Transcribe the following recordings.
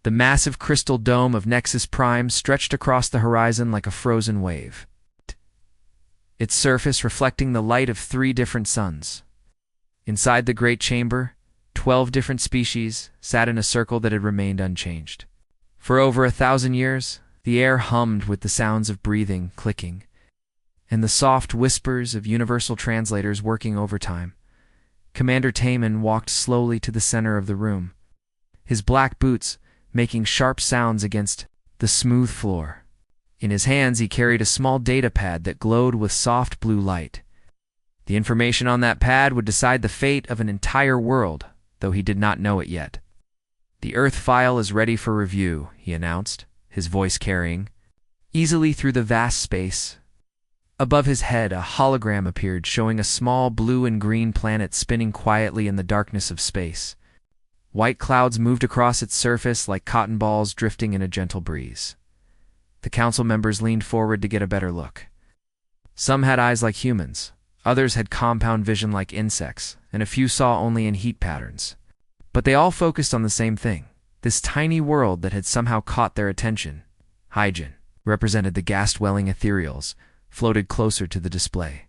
The massive crystal dome of Nexus Prime stretched across the horizon like a frozen wave, its surface reflecting the light of 3 different suns. Inside the great chamber, 12 different species sat in a circle that had remained unchanged. For over 1,000 years, the air hummed with the sounds of breathing, clicking, and the soft whispers of universal translators working overtime. Commander Taman walked slowly to the center of the room, his black boots making sharp sounds against the smooth floor. In his hands he carried a small data pad that glowed with soft blue light. The information on that pad would decide the fate of an entire world, though he did not know it yet. "The Earth file is ready for review," he announced, his voice carrying easily through the vast space. Above his head, a hologram appeared, showing a small blue and green planet spinning quietly in the darkness of space. White clouds moved across its surface like cotton balls drifting in a gentle breeze. The council members leaned forward to get a better look. Some had eyes like humans, others had compound vision like insects, and a few saw only in heat patterns. But they all focused on the same thing, this tiny world that had somehow caught their attention. Hyjin represented the gas-welling ethereals, floated closer to the display.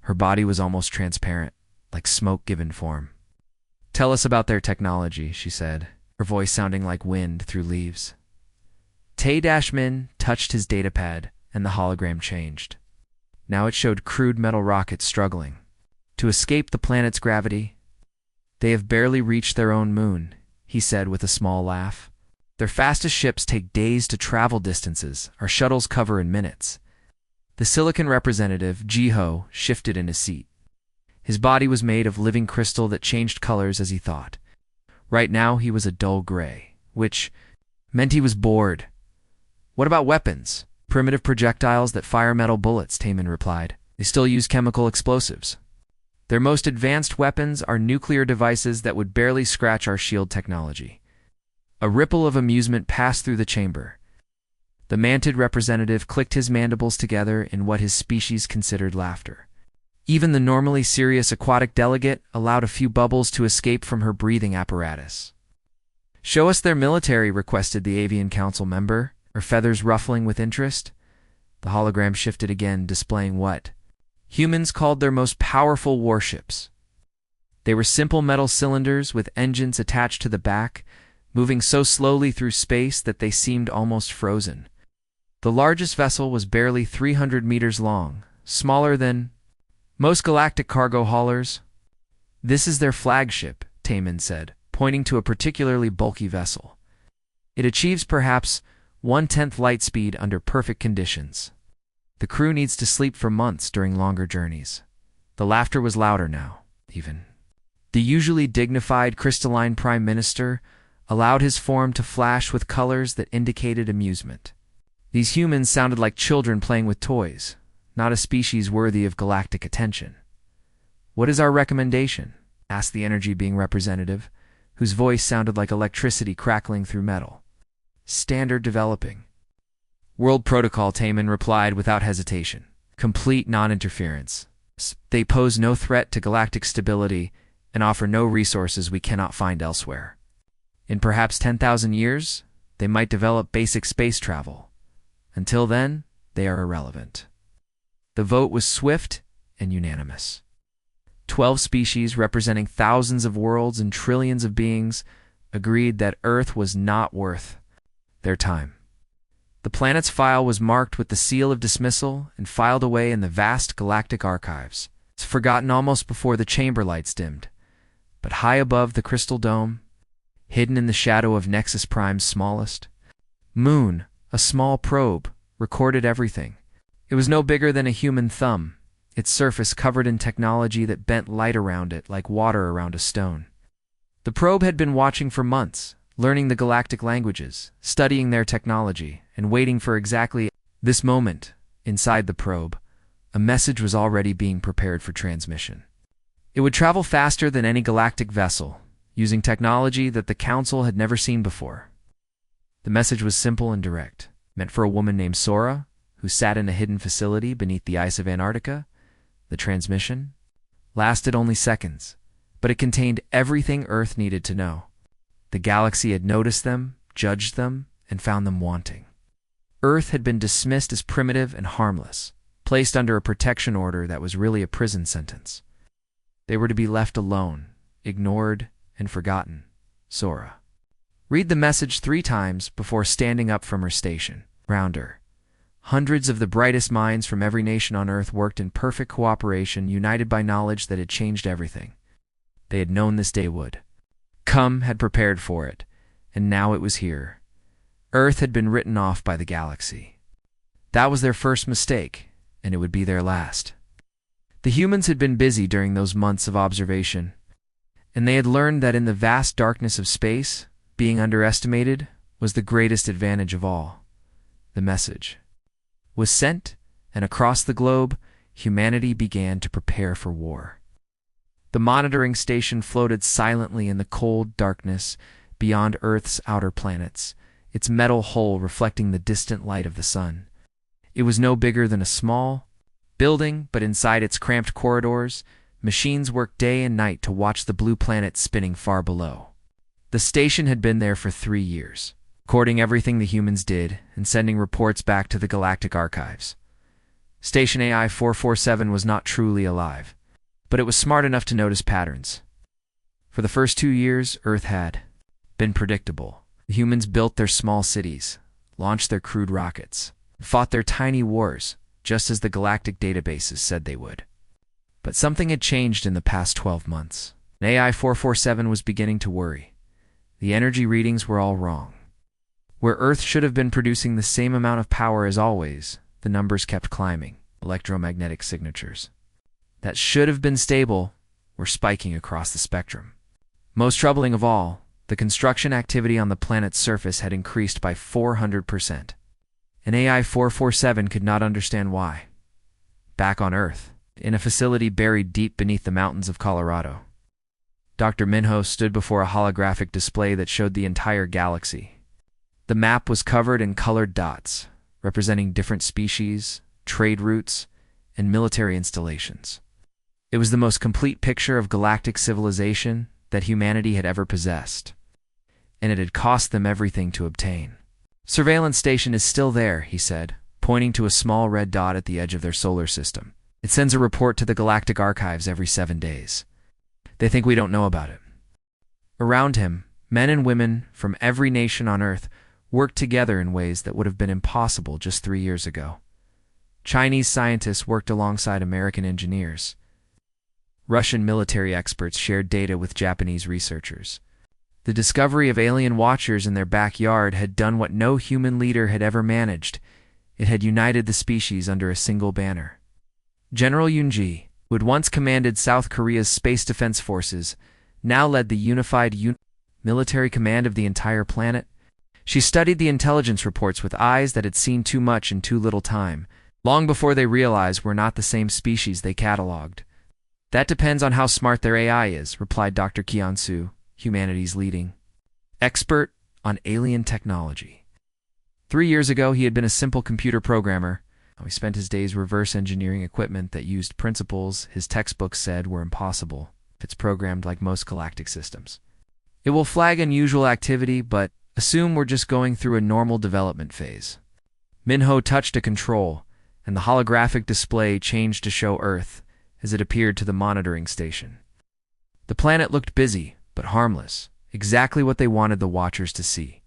Her body was almost transparent, like smoke given form. "Tell us about their technology," she said, her voice sounding like wind through leaves. Tae-Min touched his datapad, and the hologram changed. Now it showed crude metal rockets struggling to escape the planet's gravity. "They have barely reached their own moon," he said with a small laugh. "Their fastest ships take days to travel distances our shuttles cover in minutes." The silicon representative, Jiho, shifted in his seat. His body was made of living crystal that changed colors as he thought. Right now he was a dull gray, which meant he was bored. "What about weapons?" "Primitive projectiles that fire metal bullets," Taman replied. "They still use chemical explosives. Their most advanced weapons are nuclear devices that would barely scratch our shield technology." A ripple of amusement passed through the chamber. The mantid representative clicked his mandibles together in what his species considered laughter. Even the normally serious aquatic delegate allowed a few bubbles to escape from her breathing apparatus. "Show us their military," requested the Avian Council member, her feathers ruffling with interest. The hologram shifted again, displaying what humans called their most powerful warships. They were simple metal cylinders with engines attached to the back, moving so slowly through space that they seemed almost frozen. The largest vessel was barely 300 meters long, smaller than most galactic cargo haulers. "This is their flagship," Taman said, pointing to a particularly bulky vessel. "It achieves perhaps 1/10 light speed under perfect conditions. The crew needs to sleep for months during longer journeys." The laughter was louder now, even. The usually dignified crystalline prime minister allowed his form to flash with colors that indicated amusement. These humans sounded like children playing with toys, not a species worthy of galactic attention. "What is our recommendation?" asked the energy being representative, whose voice sounded like electricity crackling through metal. "Standard developing." "World protocol," Taman replied without hesitation. "Complete non-interference. They pose no threat to galactic stability and offer no resources we cannot find elsewhere. In perhaps 10,000 years, they might develop basic space travel. Until then, they are irrelevant." The vote was swift and unanimous. 12 species representing thousands of worlds and trillions of beings agreed that Earth was not worth their time. The planet's file was marked with the seal of dismissal and filed away in the vast galactic archives. It's forgotten almost before the chamber lights dimmed. But high above the crystal dome, hidden in the shadow of Nexus Prime's smallest moon, a small probe recorded everything. It was no bigger than a human thumb, its surface covered in technology that bent light around it like water around a stone. The probe had been watching for months, learning the galactic languages, studying their technology, and waiting for exactly this moment. Inside the probe, a message was already being prepared for transmission. It would travel faster than any galactic vessel, using technology that the Council had never seen before. The message was simple and direct, meant for a woman named Sora, who sat in a hidden facility beneath the ice of Antarctica. The transmission lasted only seconds, but it contained everything Earth needed to know. The galaxy had noticed them, judged them, and found them wanting. Earth had been dismissed as primitive and harmless, placed under a protection order that was really a prison sentence. They were to be left alone, ignored, and forgotten. Sora. Read the message 3 times before standing up from her station. Round her. Hundreds of the brightest minds from every nation on Earth worked in perfect cooperation, united by knowledge that had changed everything. They had known this day would come, had prepared for it, and now it was here. Earth had been written off by the galaxy. That was their first mistake, and it would be their last. The humans had been busy during those months of observation, and they had learned that in the vast darkness of space, being underestimated was the greatest advantage of all. The message was sent, and across the globe, humanity began to prepare for war. The monitoring station floated silently in the cold darkness beyond Earth's outer planets, its metal hull reflecting the distant light of the sun. It was no bigger than a small building, but inside its cramped corridors, machines worked day and night to watch the blue planet spinning far below. The station had been there for 3 years, recording everything the humans did and sending reports back to the Galactic Archives. Station AI 447 was not truly alive, but it was smart enough to notice patterns. For the first 2 years, Earth had been predictable. The humans built their small cities, launched their crude rockets, fought their tiny wars, just as the galactic databases said they would. But something had changed in the past 12 months. AI 447 was beginning to worry. The energy readings were all wrong. Where Earth should have been producing the same amount of power as always, the numbers kept climbing. Electromagnetic signatures that should have been stable were spiking across the spectrum. Most troubling of all, the construction activity on the planet's surface had increased by 400%. And AI 447 could not understand why. Back on Earth, in a facility buried deep beneath the mountains of Colorado, Dr. Minho stood before a holographic display that showed the entire galaxy. The map was covered in colored dots, representing different species, trade routes, and military installations. It was the most complete picture of galactic civilization that humanity had ever possessed, and it had cost them everything to obtain. Surveillance station is still there, he said, pointing to a small red dot at the edge of their solar system. It sends a report to the Galactic Archives every 7 days. They think we don't know about it. Around him, men and women from every nation on Earth worked together in ways that would have been impossible just 3 years ago. Chinese scientists worked alongside American engineers. Russian military experts shared data with Japanese researchers. The discovery of alien watchers in their backyard had done what no human leader had ever managed. It had united the species under a single banner. General Yoon-ji, who had once commanded South Korea's space defense forces, now led the unified military command of the entire planet. She studied the intelligence reports with eyes that had seen too much in too little time, long before they realized we're not the same species they cataloged. That depends on how smart their AI is, replied Dr. Kian-Su, humanity's leading expert on alien technology. 3 years ago, he had been a simple computer programmer. He spent his days reverse engineering equipment that used principles his textbooks said were impossible if it's programmed like most galactic systems. It will flag unusual activity, but assume we're just going through a normal development phase. Minho touched a control, and the holographic display changed to show Earth as it appeared to the monitoring station. The planet looked busy, but harmless, exactly what they wanted the watchers to see.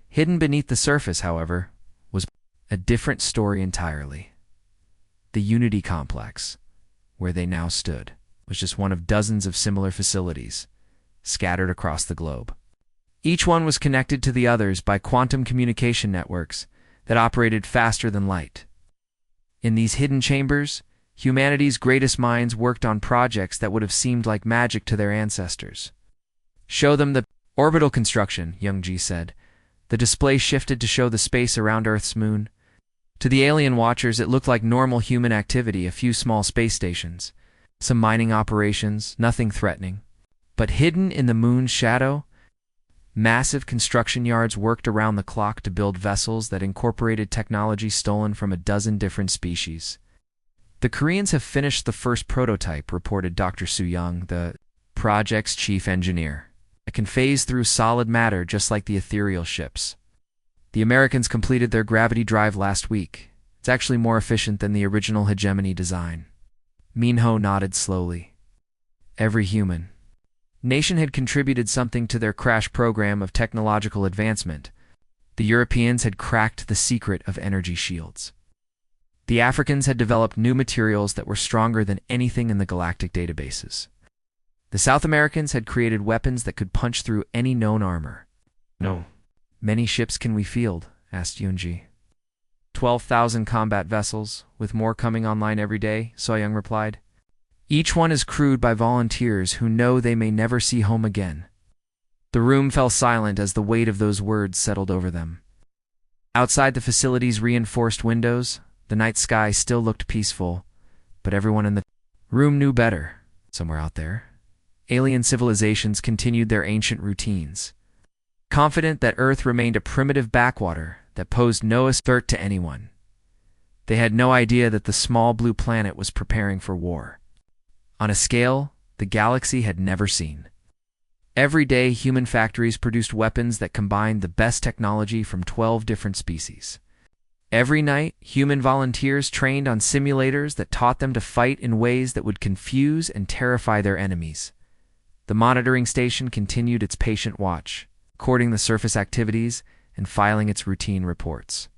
Hidden beneath the surface, however, was a different story entirely. The Unity Complex, where they now stood, was just one of dozens of similar facilities, scattered across the globe. Each one was connected to the others by quantum communication networks that operated faster than light. In these hidden chambers, humanity's greatest minds worked on projects that would have seemed like magic to their ancestors. Show them the orbital construction, Young-ji said. The display shifted to show the space around Earth's moon. To the alien watchers, it looked like normal human activity, a few small space stations, some mining operations, nothing threatening. But hidden in the moon's shadow, massive construction yards worked around the clock to build vessels that incorporated technology stolen from a dozen different species. The Koreans have finished the first prototype, reported Dr. Su Young, the project's chief engineer. It can phase through solid matter just like the ethereal ships. The Americans completed their gravity drive last week. It's actually more efficient than the original hegemony design. Minho nodded slowly. Every human nation had contributed something to their crash program of technological advancement. The Europeans had cracked the secret of energy shields. The Africans had developed new materials that were stronger than anything in the galactic databases. The South Americans had created weapons that could punch through any known armor. No. Many ships can we field? Asked Yunji. 12,000 combat vessels, with more coming online every day, So-Young replied. Each one is crewed by volunteers who know they may never see home again. The room fell silent as the weight of those words settled over them. Outside the facility's reinforced windows, the night sky still looked peaceful, but everyone in the room knew better. Somewhere out there, alien civilizations continued their ancient routines, confident that Earth remained a primitive backwater that posed no threat to anyone. They had no idea that the small blue planet was preparing for war, on a scale the galaxy had never seen. Every day, human factories produced weapons that combined the best technology from 12 different species. Every night, human volunteers trained on simulators that taught them to fight in ways that would confuse and terrify their enemies. The monitoring station continued its patient watch, recording the surface activities and filing its routine reports.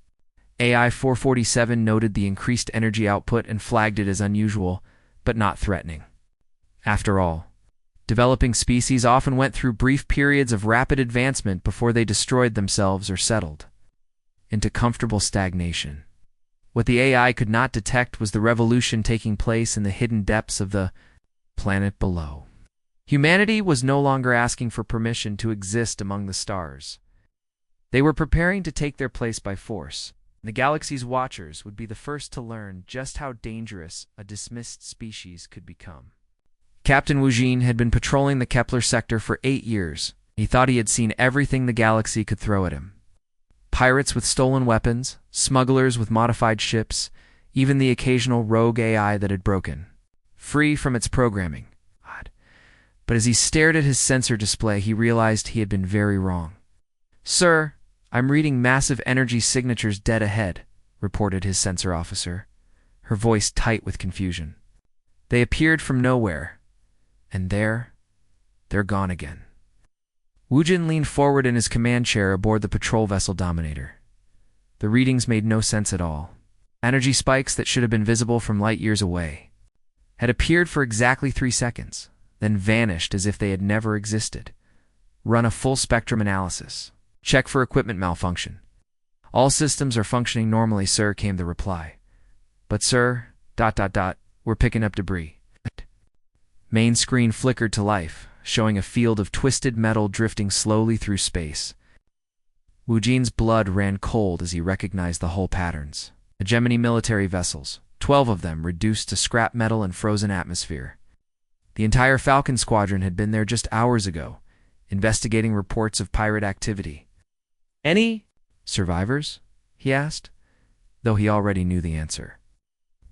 AI 447 noted the increased energy output and flagged it as unusual, but not threatening. After all, developing species often went through brief periods of rapid advancement before they destroyed themselves or settled into comfortable stagnation. What the AI could not detect was the revolution taking place in the hidden depths of the planet below. Humanity was no longer asking for permission to exist among the stars. They were preparing to take their place by force. The galaxy's watchers would be the first to learn just how dangerous a dismissed species could become. Captain Wujin had been patrolling the Kepler sector for 8 years. He thought he had seen everything the galaxy could throw at him. Pirates with stolen weapons, smugglers with modified ships, even the occasional rogue AI that had broken free from its programming. But as he stared at his sensor display, he realized he had been very wrong. "Sir, I'm reading massive energy signatures dead ahead," reported his sensor officer, her voice tight with confusion. "They appeared from nowhere, and they're gone again." Wujin leaned forward in his command chair aboard the patrol vessel Dominator. The readings made no sense at all. Energy spikes that should have been visible from light years away had appeared for exactly 3 seconds, then vanished as if they had never existed. "Run a full spectrum analysis. Check for equipment malfunction." "All systems are functioning normally, sir," came the reply. "But sir, we're picking up debris." Main screen flickered to life, showing a field of twisted metal drifting slowly through space. Wujin's blood ran cold as he recognized the hull patterns. Hegemony military vessels, 12 of them reduced to scrap metal and frozen atmosphere. The entire Falcon Squadron had been there just hours ago, investigating reports of pirate activity. "Any survivors?" he asked, though he already knew the answer.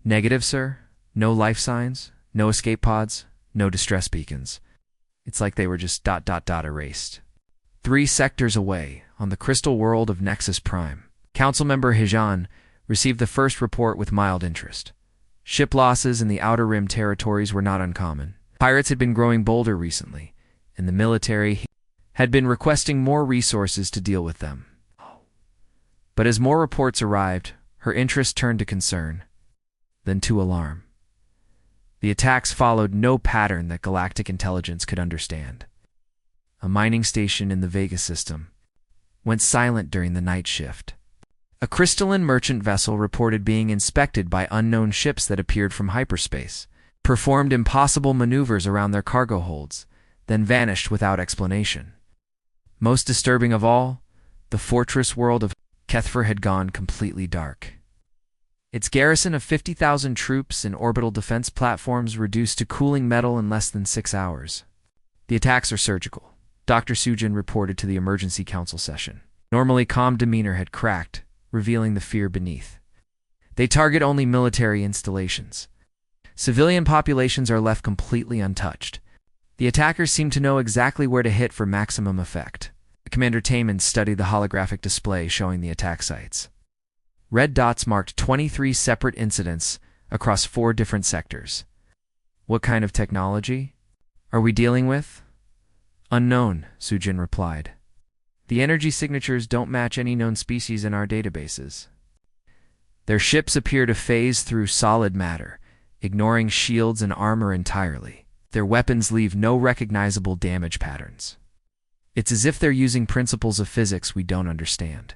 "Negative, sir. No life signs, no escape pods, no distress beacons. It's like they were just erased." 3 sectors away, on the crystal world of Nexus Prime, Councilmember Hijan received the first report with mild interest. Ship losses in the Outer Rim territories were not uncommon. Pirates had been growing bolder recently, and the military had been requesting more resources to deal with them. But as more reports arrived, her interest turned to concern, then to alarm. The attacks followed no pattern that galactic intelligence could understand. A mining station in the Vega system went silent during the night shift. A crystalline merchant vessel reported being inspected by unknown ships that appeared from hyperspace, performed impossible maneuvers around their cargo holds, then vanished without explanation. Most disturbing of all, the fortress world of Kethfer had gone completely dark. Its garrison of 50,000 troops and orbital defense platforms reduced to cooling metal in less than 6 hours. "The attacks are surgical," Dr. Sujin reported to the emergency council session. Normally calm demeanor had cracked, revealing the fear beneath. "They target only military installations. Civilian populations are left completely untouched. The attackers seemed to know exactly where to hit for maximum effect. Commander Taman studied the holographic display showing the attack sites. Red dots marked 23 separate incidents across 4 different sectors. What kind of technology are we dealing with? Unknown, Sujin replied. The energy signatures don't match any known species in our databases. Their ships appear to phase through solid matter, ignoring shields and armor entirely. Their weapons leave no recognizable damage patterns. It's as if they're using principles of physics we don't understand.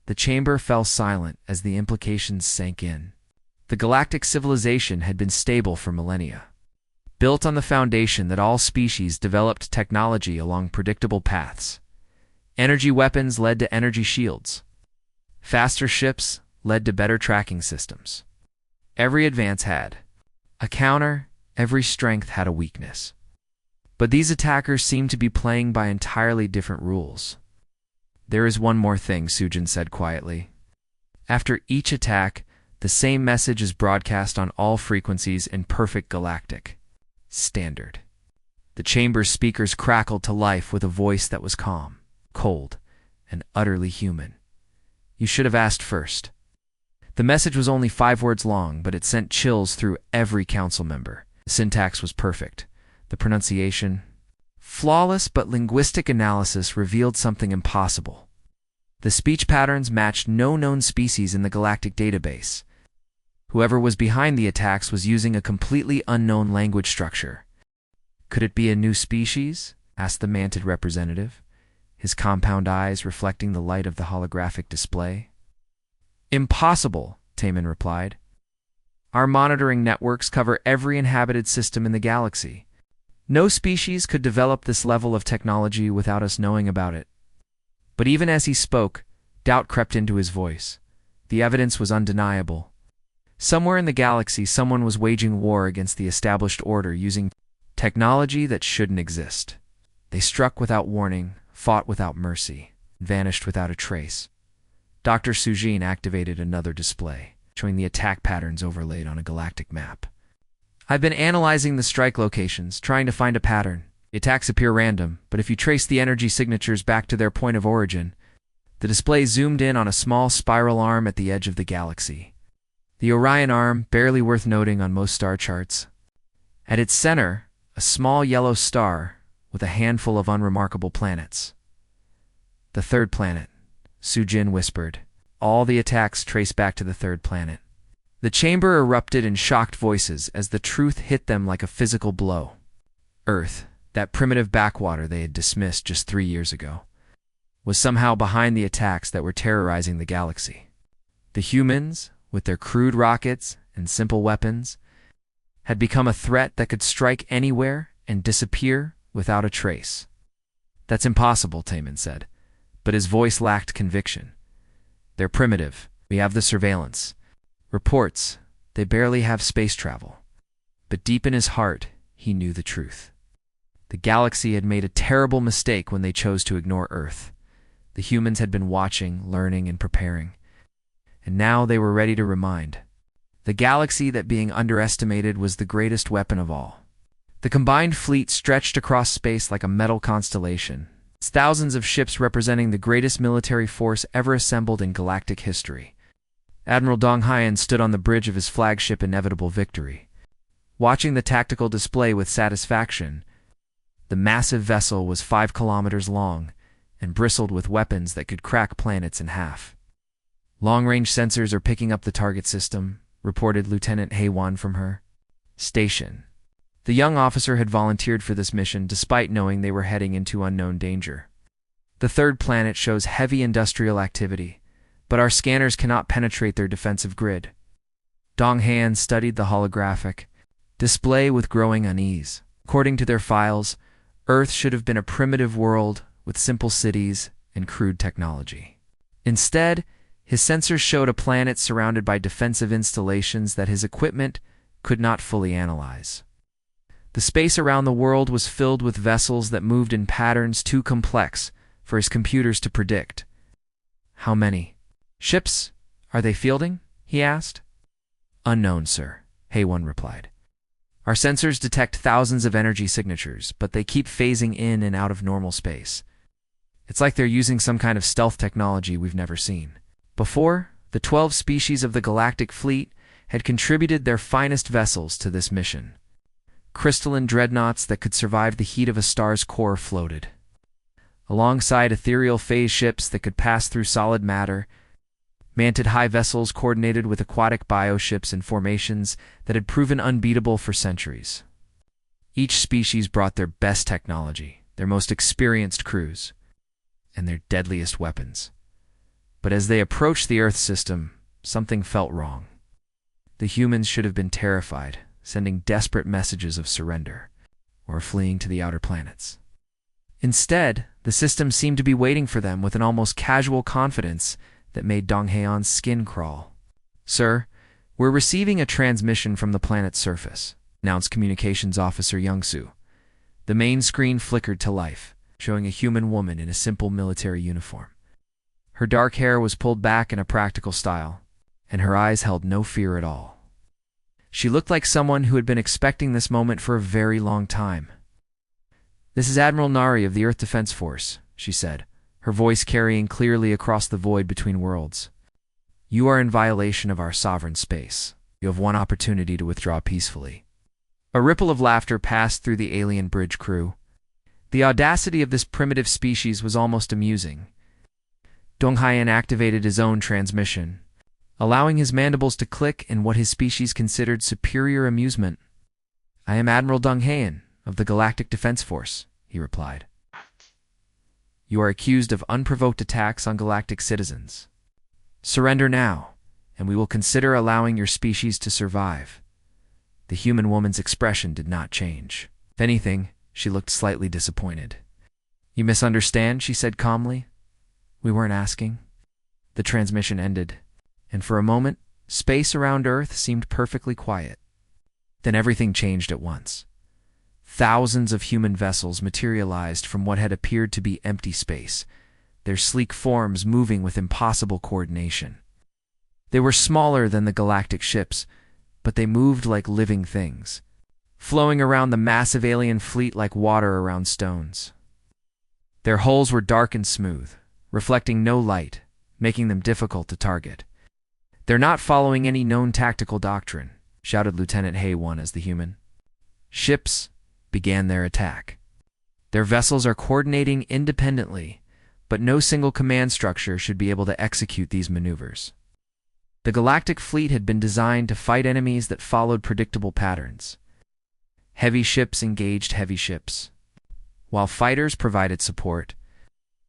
The chamber fell silent as the implications sank in. The galactic civilization had been stable for millennia, built on the foundation that all species developed technology along predictable paths. Energy weapons led to energy shields. Faster ships led to better tracking systems. Every advance had a counter, every strength had a weakness. But these attackers seemed to be playing by entirely different rules. There is one more thing, Sujin said quietly. After each attack, the same message is broadcast on all frequencies in perfect galactic standard. The chamber's speakers crackled to life with a voice that was calm, cold, and utterly human. You should have asked first. The message was only 5 words long, but it sent chills through every council member. The syntax was perfect. The pronunciation, flawless, but linguistic analysis revealed something impossible. The speech patterns matched no known species in the galactic database. Whoever was behind the attacks was using a completely unknown language structure. Could it be a new species? Asked the manted representative, his compound eyes reflecting the light of the holographic display. Impossible, Taman replied. Our monitoring networks cover every inhabited system in the galaxy. No species could develop this level of technology without us knowing about it. But even as he spoke, doubt crept into his voice. The evidence was undeniable. Somewhere in the galaxy, someone was waging war against the established order using technology that shouldn't exist. They struck without warning, fought without mercy, vanished without a trace. Dr. Sujin activated another display, showing the attack patterns overlaid on a galactic map. I've been analyzing the strike locations, trying to find a pattern. The attacks appear random, but if you trace the energy signatures back to their point of origin, the display zoomed in on a small spiral arm at the edge of the galaxy. The Orion arm, barely worth noting on most star charts. At its center, a small yellow star with a handful of unremarkable planets. The third planet, Sujin whispered. All the attacks trace back to the third planet. The chamber erupted in shocked voices as the truth hit them like a physical blow. Earth, that primitive backwater they had dismissed just 3 years ago, was somehow behind the attacks that were terrorizing the galaxy. The humans, with their crude rockets and simple weapons, had become a threat that could strike anywhere and disappear without a trace. That's impossible, Taman said, but his voice lacked conviction. They're primitive. We have the surveillance. Reports, they barely have space travel. But deep in his heart, he knew the truth. The galaxy had made a terrible mistake when they chose to ignore Earth. The humans had been watching, learning, and preparing. And now they were ready to remind. The galaxy that being underestimated was the greatest weapon of all. The combined fleet stretched across space like a metal constellation, its thousands of ships representing the greatest military force ever assembled in galactic history. Admiral Dong Haiyan stood on the bridge of his flagship Inevitable Victory, watching the tactical display with satisfaction. The massive vessel was 5 kilometers long and bristled with weapons that could crack planets in half. Long-range sensors are picking up the target system, reported Lieutenant Heywan from her station. The young officer had volunteered for this mission despite knowing they were heading into unknown danger. The third planet shows heavy industrial activity, but our scanners cannot penetrate their defensive grid. Dong Haiyan studied the holographic display with growing unease. According to their files, Earth should have been a primitive world with simple cities and crude technology. Instead, his sensors showed a planet surrounded by defensive installations that his equipment could not fully analyze. The space around the world was filled with vessels that moved in patterns too complex for his computers to predict. How many ships are they fielding? He asked. Unknown, sir, Heywan replied. Our sensors detect thousands of energy signatures, but they keep phasing in and out of normal space. It's like they're using some kind of stealth technology we've never seen before. The 12 species of the Galactic Fleet had contributed their finest vessels to this mission. Crystalline dreadnoughts that could survive the heat of a star's core floated alongside ethereal phase ships that could pass through solid matter, manted high vessels coordinated with aquatic bioships and formations that had proven unbeatable for centuries. Each species brought their best technology, their most experienced crews, and their deadliest weapons. But as they approached the Earth system, something felt wrong. The humans should have been terrified, sending desperate messages of surrender, or fleeing to the outer planets. Instead, the system seemed to be waiting for them with an almost casual confidence that made Dong Haeon's skin crawl. "Sir, we're receiving a transmission from the planet's surface," announced Communications Officer Young-soo. The main screen flickered to life, showing a human woman in a simple military uniform. Her dark hair was pulled back in a practical style, and her eyes held no fear at all. She looked like someone who had been expecting this moment for a very long time. "This is Admiral Nari of the Earth Defense Force," she said, her voice carrying clearly across the void between worlds. "You are in violation of our sovereign space. You have one opportunity to withdraw peacefully." A ripple of laughter passed through the alien bridge crew. The audacity of this primitive species was almost amusing. Dong Haeon activated his own transmission, allowing his mandibles to click in what his species considered superior amusement. "I am Admiral Dong Haeon of the Galactic Defense Force," he replied. "You are accused of unprovoked attacks on galactic citizens. Surrender now, and we will consider allowing your species to survive." The human woman's expression did not change. If anything, she looked slightly disappointed. "You misunderstand," she said calmly. "We weren't asking." The transmission ended, and for a moment, space around Earth seemed perfectly quiet. Then everything changed at once. Thousands of human vessels materialized from what had appeared to be empty space, their sleek forms moving with impossible coordination. They were smaller than the galactic ships, but they moved like living things, flowing around the massive alien fleet like water around stones. Their hulls were dark and smooth, reflecting no light, making them difficult to target. "They're not following any known tactical doctrine," shouted Lieutenant Hae-won as the human. Ships began their attack. Their vessels are coordinating independently, but no single command structure should be able to execute these maneuvers. The Galactic Fleet had been designed to fight enemies that followed predictable patterns. Heavy ships engaged heavy ships, while fighters provided support.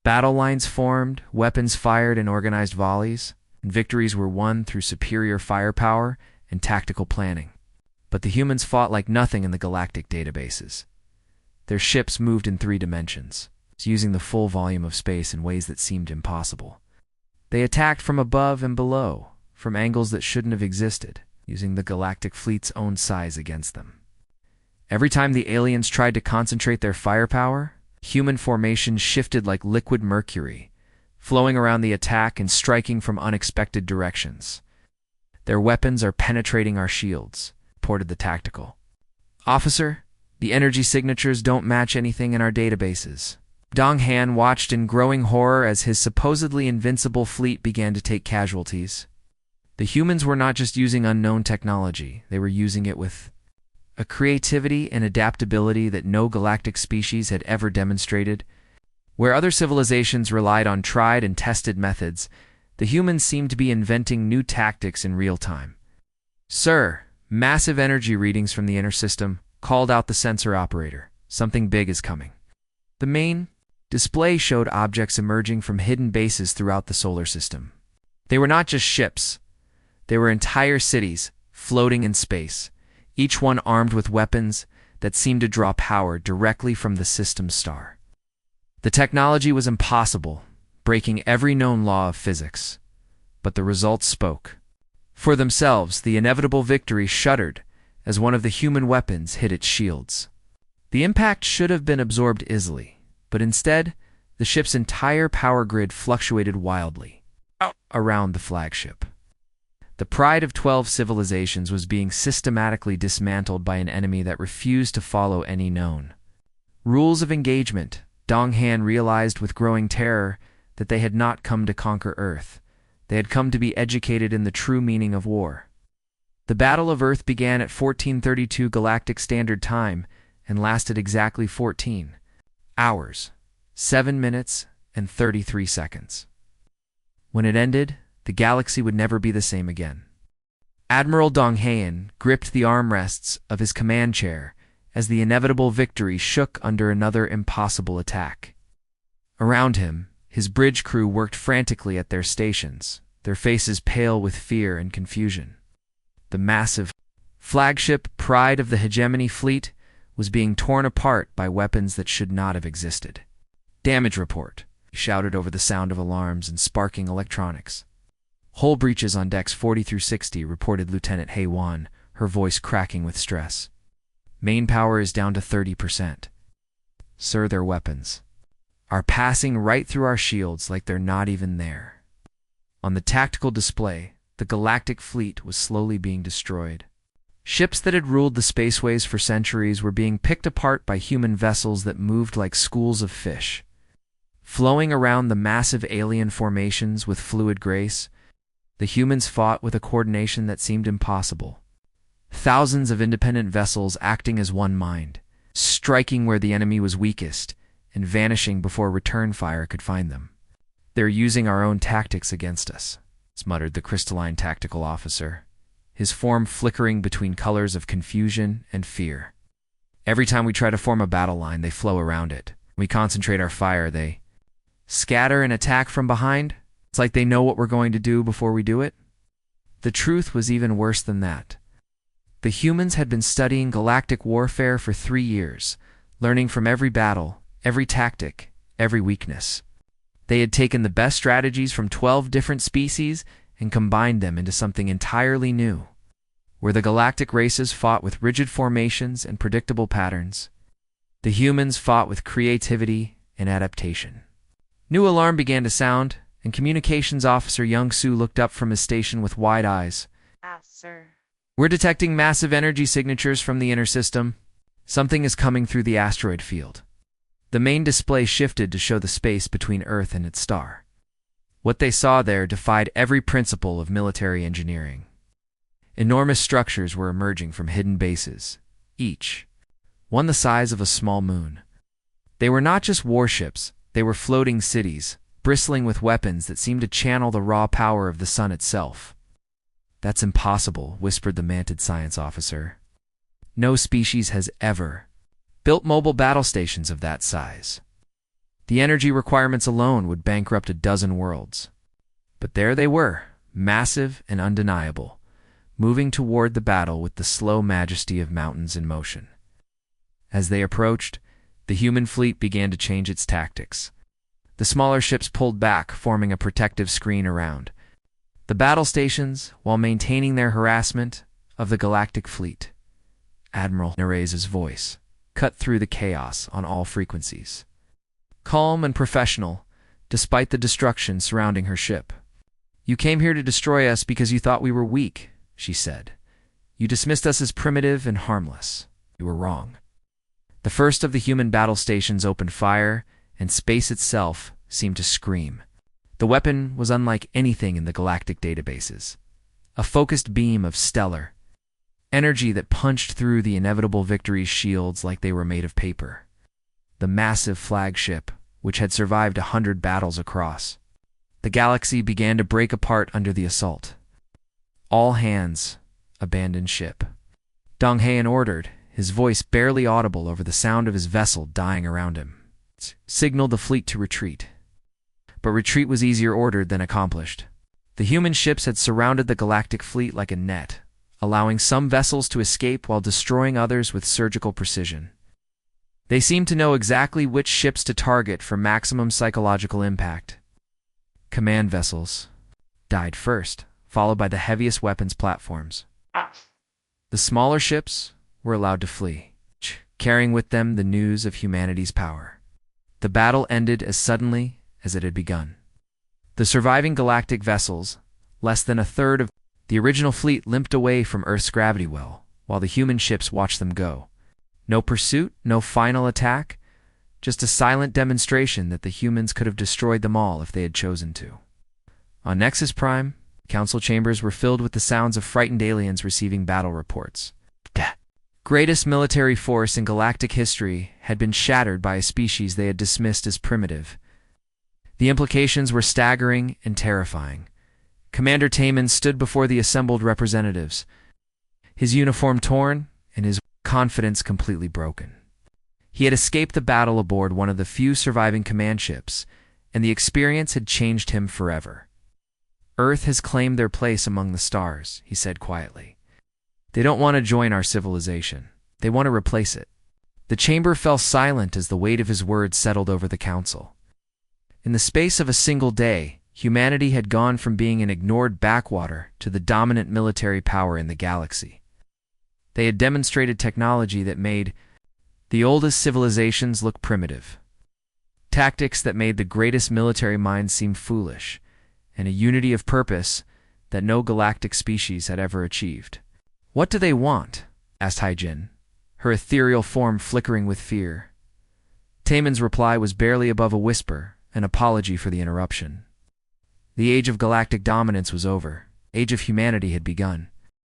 Battle lines formed, weapons fired in organized volleys, and victories were won through superior firepower and tactical planning. But the humans fought like nothing in the galactic databases. Their ships moved in 3 dimensions, using the full volume of space in ways that seemed impossible. They attacked from above and below, from angles that shouldn't have existed, using the Galactic Fleet's own size against them. Every time the aliens tried to concentrate their firepower, human formations shifted like liquid mercury, flowing around the attack and striking from unexpected directions. "Their weapons are penetrating our shields," reported the tactical officer. "The energy signatures don't match anything in our databases." Dong Haeon watched in growing horror as his supposedly invincible fleet began to take casualties. The humans were not just using unknown technology, they were using it with a creativity and adaptability that no galactic species had ever demonstrated. Where other civilizations relied on tried and tested methods, the humans seemed to be inventing new tactics in real time. "Sir, massive energy readings from the inner system," called out the sensor operator. "Something big is coming." The main display showed objects emerging from hidden bases throughout the solar system. They were not just ships. They were entire cities, floating in space, each one armed with weapons that seemed to draw power directly from the system's star. The technology was impossible, breaking every known law of physics. But the results spoke. For themselves, the inevitable victory shuddered as one of the human weapons hit its shields. The impact should have been absorbed easily, but instead, the ship's entire power grid fluctuated wildly around the flagship. The pride of 12 civilizations was being systematically dismantled by an enemy that refused to follow any known rules of engagement. Dong Han realized with growing terror that they had not come to conquer Earth. They had come to be educated in the true meaning of war. The Battle of Earth began at 1432 Galactic Standard Time and lasted exactly 14 hours, 7 minutes, and 33 seconds. When it ended, the galaxy would never be the same again. Admiral Dong Han gripped the armrests of his command chair as the inevitable victory shook under another impossible attack. Around him, his bridge crew worked frantically at their stations, their faces pale with fear and confusion. The massive flagship pride of the hegemony fleet was being torn apart by weapons that should not have existed. "Damage report," he shouted over the sound of alarms and sparking electronics. "Hull breaches on decks 40 through 60, reported Lieutenant Hei Wan, her voice cracking with stress. "Main power is down to 30%. Sir, their weapons are passing right through our shields like they're not even there." On the tactical display, the galactic fleet was slowly being destroyed. Ships that had ruled the spaceways for centuries were being picked apart by human vessels that moved like schools of fish. Flowing around the massive alien formations with fluid grace, the humans fought with a coordination that seemed impossible. Thousands of independent vessels acting as one mind, striking where the enemy was weakest and vanishing before return fire could find them. "They're using our own tactics against us," muttered the crystalline tactical officer, his form flickering between colors of confusion and fear. "Every time we try to form a battle line, they flow around it. When we concentrate our fire, they scatter and attack from behind. It's like they know what we're going to do before we do it." The truth was even worse than that. The humans had been studying galactic warfare for 3 years, learning from every battle, every tactic, every weakness. They had taken the best strategies from 12 different species and combined them into something entirely new, where the galactic races fought with rigid formations and predictable patterns. The humans fought with creativity and adaptation. New alarm began to sound, and Communications Officer Young Su looked up from his station with wide eyes. Sir. "We're detecting massive energy signatures from the inner system. Something is coming through the asteroid field." The main display shifted to show the space between Earth and its star. What they saw there defied every principle of military engineering. Enormous structures were emerging from hidden bases, each one the size of a small moon. They were not just warships, they were floating cities, bristling with weapons that seemed to channel the raw power of the sun itself. "That's impossible," whispered the manted science officer. "No species has ever built mobile battle stations of that size. The energy requirements alone would bankrupt a dozen worlds." But there they were, massive and undeniable, moving toward the battle with the slow majesty of mountains in motion. As they approached, the human fleet began to change its tactics. The smaller ships pulled back, forming a protective screen around the battle stations while maintaining their harassment of the galactic fleet. Admiral Nerez's voice cut through the chaos on all frequencies. Calm and professional, despite the destruction surrounding her ship. "You came here to destroy us because you thought we were weak," she said. "You dismissed us as primitive and harmless. You were wrong." The first of the human battle stations opened fire, and space itself seemed to scream. The weapon was unlike anything in the galactic databases. A focused beam of stellar energy that punched through the inevitable victory's shields like they were made of paper. The massive flagship, which had survived 100 battles across the galaxy, began to break apart under the assault. "All hands, abandon ship," Dong Han ordered, his voice barely audible over the sound of his vessel dying around him. Signaled the fleet to retreat. But retreat was easier ordered than accomplished. The human ships had surrounded the galactic fleet like a net, allowing some vessels to escape while destroying others with surgical precision. They seemed to know exactly which ships to target for maximum psychological impact. Command vessels died first, followed by the heaviest weapons platforms. The smaller ships were allowed to flee, carrying with them the news of humanity's power. The battle ended as suddenly as it had begun. The surviving galactic vessels, less than a third of The original fleet limped away from Earth's gravity well, while the human ships watched them go. No pursuit, no final attack, just a silent demonstration that the humans could have destroyed them all if they had chosen to. On Nexus Prime, council chambers were filled with the sounds of frightened aliens receiving battle reports. The greatest military force in galactic history had been shattered by a species they had dismissed as primitive. The implications were staggering and terrifying. Commander Taman stood before the assembled representatives, his uniform torn and his confidence completely broken. He had escaped the battle aboard one of the few surviving command ships, and the experience had changed him forever. Earth has claimed their place among the stars, he said quietly. They don't want to join our civilization. They want to replace it. The chamber fell silent as the weight of his words settled over the council. In the space of a single day, humanity had gone from being an ignored backwater to the dominant military power in the galaxy. They had demonstrated technology that made the oldest civilizations look primitive, tactics that made the greatest military minds seem foolish, and a unity of purpose that no galactic species had ever achieved. "What do they want?" asked Hyjin, her ethereal form flickering with fear. Taman's reply was barely above a whisper, an apology for the interruption. The age of galactic dominance was over. Age of humanity had begun.